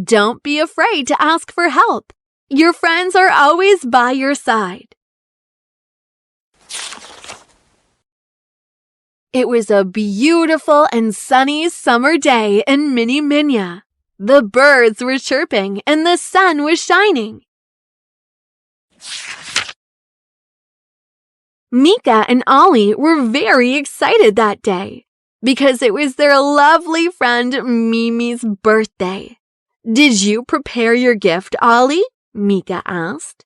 Don't be afraid to ask for help. Your friends are always by your side. It was a beautiful and sunny summer day in Miniminia. The birds were chirping and the sun was shining. Mika and Ollie were very excited that day because it was their lovely friend Mimi's birthday. Did you prepare your gift, Ollie? Mika asked.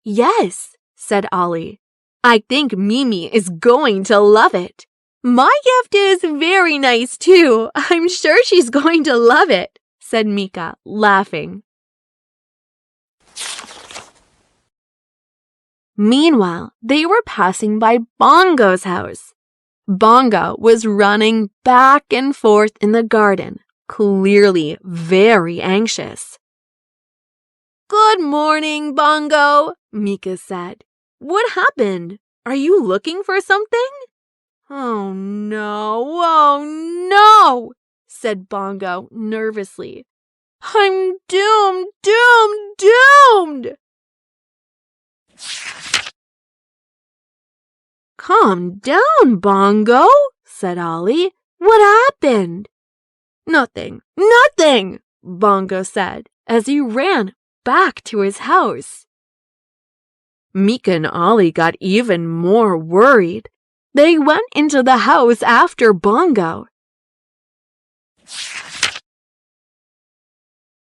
Yes, said Ollie. I think Mimi is going to love it. My gift is very nice too. I'm sure she's going to love it, said Mika, laughing. Meanwhile, they were passing by Bongo's house. Bongo was running back and forth in the garden, clearly very anxious. Good morning, Bongo, Mika said. What happened? Are you looking for something? Oh no, said Bongo nervously. I'm doomed. Calm down, Bongo, said Ollie. What happened? Nothing, Bongo said as he ran back to his house. Mika and Ollie got even more worried. They went into the house after Bongo.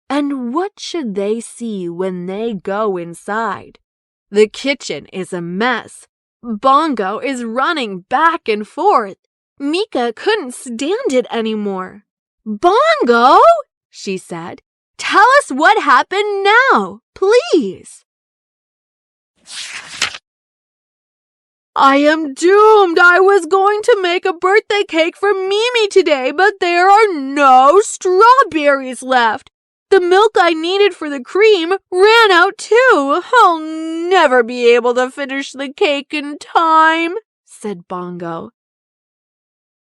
And what should they see when they go inside? The kitchen is a mess. Bongo is running back and forth. Mika couldn't stand it anymore. Bongo, she said, tell us what happened now, please. I am doomed. I was going to make a birthday cake for Mimi today, but there are no strawberries left. The milk I needed for the cream ran out too. I'll never be able to finish the cake in time, said Bongo.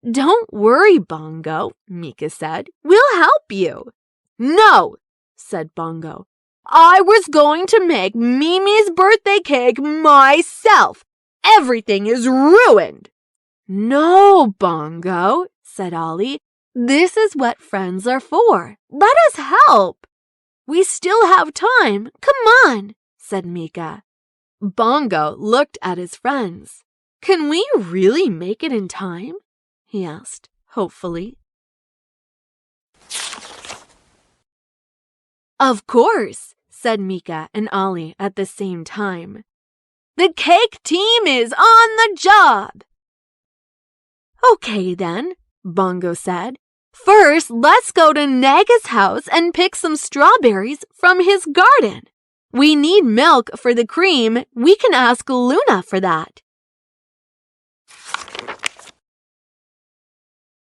Don't worry, Bongo, Mika said. We'll help you. No, said Bongo. I was going to make Mimi's birthday cake myself. Everything is ruined. No, Bongo, said Ollie. This is what friends are for. Let us help. We still have time. Come on, said Mika. Bongo looked at his friends. Can we really make it in time? He asked, hopefully. Of course, said Mika and Ollie at the same time. The cake team is on the job. Okay then, Bongo said. First, let's go to Naga's house and pick some strawberries from his garden. We need milk for the cream. We can ask Luna for that.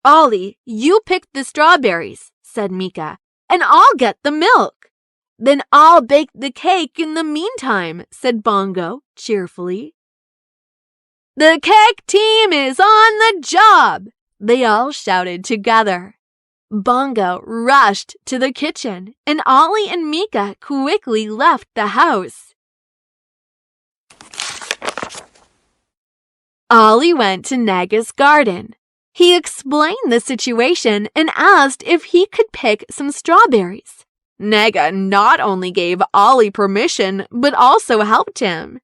Ollie, you pick the strawberries, said Mika, and I'll get the milk. Then I'll bake the cake in the meantime, said Bongo cheerfully. The cake team is on the job, they all shouted together. Bongo rushed to the kitchen, and Ollie and Mika quickly left the house. Ollie went to Naga's garden. He explained the situation and asked if he could pick some strawberries. Naga not only gave Ollie permission, but also helped him.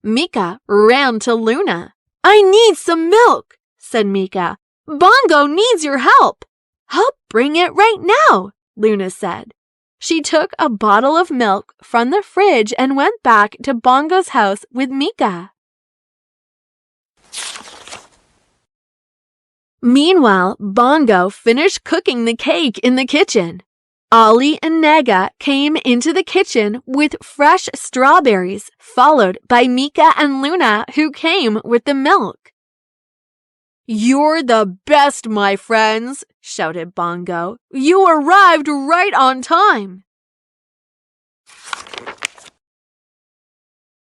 Mika ran to Luna. I need some milk, said Mika. Bongo needs your help. I'll bring it right now, Luna said. She took a bottle of milk from the fridge and went back to Bongo's house with Mika. Meanwhile, Bongo finished cooking the cake in the kitchen. Ollie and Naga came into the kitchen with fresh strawberries, followed by Mika and Luna, who came with the milk. You're the best, my friends, shouted Bongo. You arrived right on time.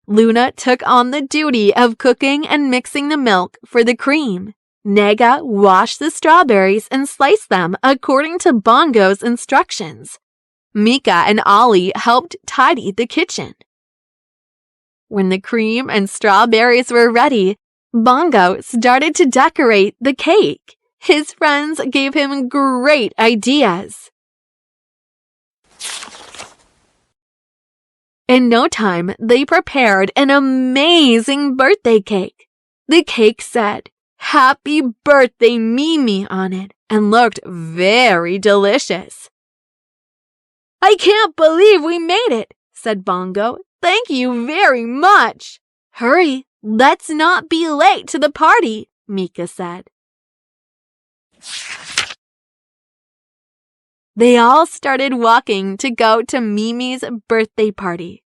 Luna took on the duty of cooking and mixing the milk for the cream. Nega washed the strawberries and sliced them according to Bongo's instructions. Mika and Ollie helped tidy the kitchen. When the cream and strawberries were ready, Bongo started to decorate the cake. His friends gave him great ideas. In no time, they prepared an amazing birthday cake. The cake said, "Happy Birthday, Mimi" on it and looked very delicious. "I can't believe we made it," said Bongo. "Thank you very much." "Hurry, let's not be late to the party," Mika said. They all started walking to go to Mimi's birthday party.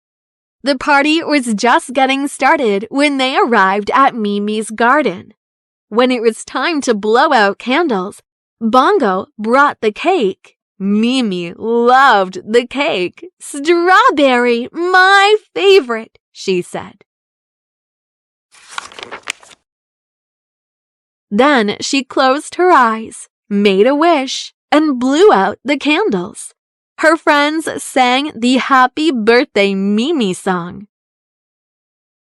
The party was just getting started when they arrived at Mimi's garden. When it was time to blow out candles, Bongo brought the cake. Mimi loved the cake. "Strawberry, my favorite," she said. Then she closed her eyes, made a wish, and blew out the candles. Her friends sang the Happy Birthday Mimi song.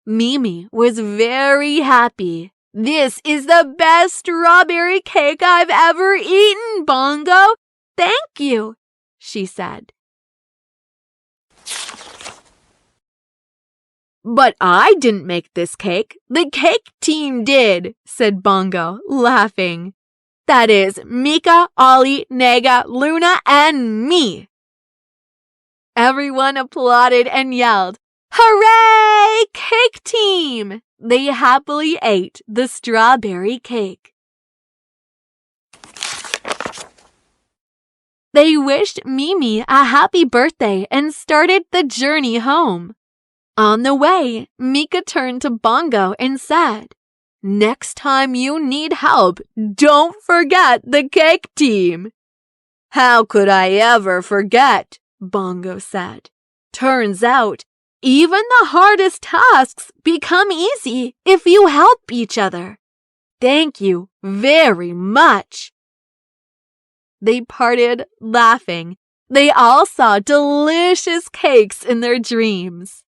Mimi was very happy. "This is the best strawberry cake I've ever eaten, Bongo. Thank you," she said. "But I didn't make this cake. The cake team did," said Bongo, laughing. "That is Mika, Ollie, Nega, Luna, and me." Everyone applauded and yelled, "Hooray, cake team!" They happily ate the strawberry cake. They wished Mimi a happy birthday and started the journey home. On the way, Mika turned to Bongo and said, "Next time you need help, don't forget the cake team." "How could I ever forget?" Bongo said. "Turns out, even the hardest tasks become easy if you help each other. Thank you very much." They parted laughing. They all saw delicious cakes in their dreams.